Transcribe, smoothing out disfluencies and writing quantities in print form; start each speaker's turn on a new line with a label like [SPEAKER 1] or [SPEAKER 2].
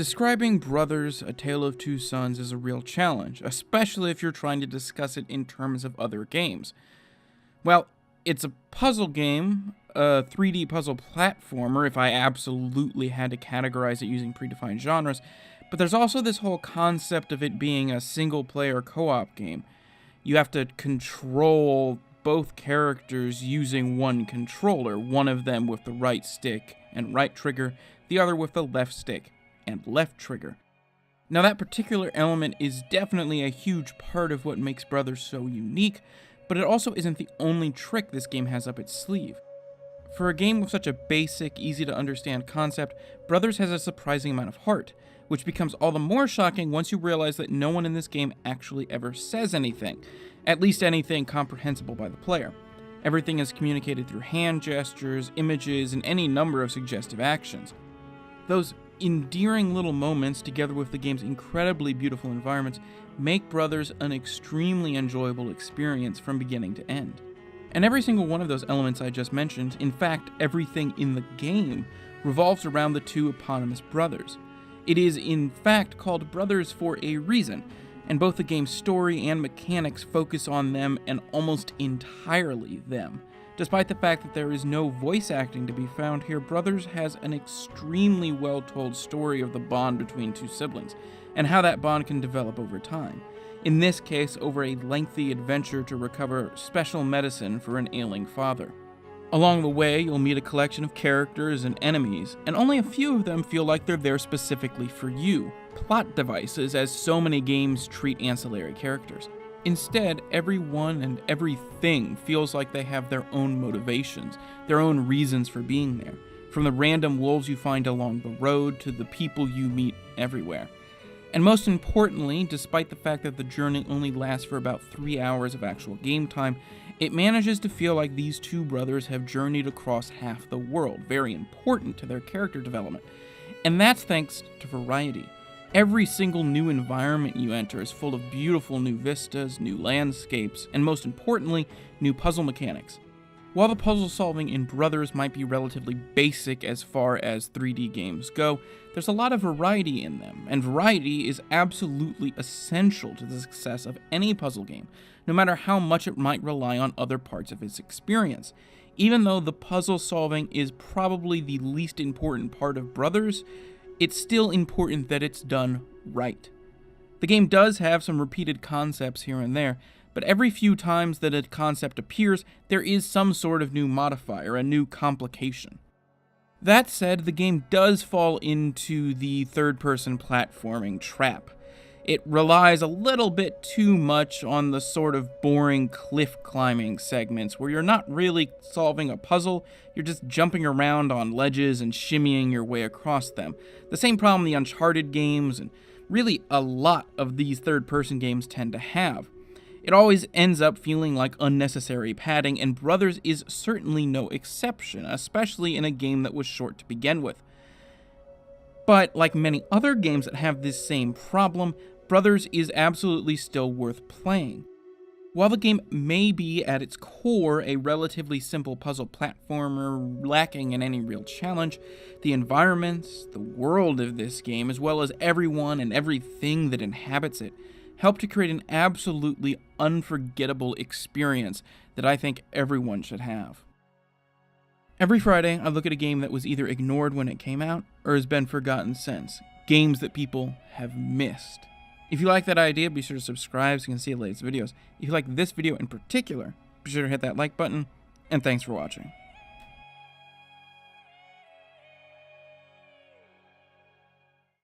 [SPEAKER 1] Describing Brothers: A Tale of Two Sons is a real challenge, especially if you're trying to discuss it in terms of other games. Well, it's a puzzle game, a 3D puzzle platformer if I absolutely had to categorize it using predefined genres, but there's also this whole concept of it being a single-player co-op game. You have to control both characters using one controller, one of them with the right stick and right trigger, the other with the left stick and left trigger. Now that particular element is definitely a huge part of what makes Brothers so unique, but it also isn't the only trick this game has up its sleeve. For a game with such a basic, easy to understand concept, Brothers has a surprising amount of heart, which becomes all the more shocking once you realize that no one in this game actually ever says anything, at least anything comprehensible by the player. Everything is communicated through hand gestures, images, and any number of suggestive actions. Those endearing little moments, together with the game's incredibly beautiful environments, make Brothers an extremely enjoyable experience from beginning to end. And every single one of those elements I just mentioned, in fact, everything in the game, revolves around the two eponymous brothers. It is, in fact, called Brothers for a reason, and both the game's story and mechanics focus on them and almost entirely them. Despite the fact that there is no voice acting to be found here, Brothers has an extremely well-told story of the bond between two siblings, and how that bond can develop over time. In this case, over a lengthy adventure to recover special medicine for an ailing father. Along the way, you'll meet a collection of characters and enemies, and only a few of them feel like they're there specifically for you. Plot devices, as so many games treat ancillary characters. Instead, everyone and everything feels like they have their own motivations, their own reasons for being there, from the random wolves you find along the road to the people you meet everywhere. And most importantly, despite the fact that the journey only lasts for about 3 hours of actual game time, it manages to feel like these two brothers have journeyed across half the world, very important to their character development. And that's thanks to variety. Every single new environment you enter is full of beautiful new vistas, new landscapes, and most importantly, new puzzle mechanics. While the puzzle solving in Brothers might be relatively basic as far as 3D games go, there's a lot of variety in them, and variety is absolutely essential to the success of any puzzle game, no matter how much it might rely on other parts of its experience. Even though the puzzle solving is probably the least important part of Brothers, it's still important that it's done right. The game does have some repeated concepts here and there, but every few times that a concept appears, there is some sort of new modifier, a new complication. That said, the game does fall into the third-person platforming trap. It relies a little bit too much on the sort of boring cliff-climbing segments where you're not really solving a puzzle, you're just jumping around on ledges and shimmying your way across them. The same problem the Uncharted games and really a lot of these third-person games tend to have. It always ends up feeling like unnecessary padding, and Brothers is certainly no exception, especially in a game that was short to begin with. But like many other games that have this same problem, Brothers is absolutely still worth playing. While the game may be at its core a relatively simple puzzle platformer lacking in any real challenge, the environments, the world of this game, as well as everyone and everything that inhabits it, help to create an absolutely unforgettable experience that I think everyone should have. Every Friday, I look at a game that was either ignored when it came out or has been forgotten since. Games that people have missed. If you like that idea, be sure to subscribe so you can see the latest videos. If you like this video in particular, be sure to hit that like button, and thanks for watching.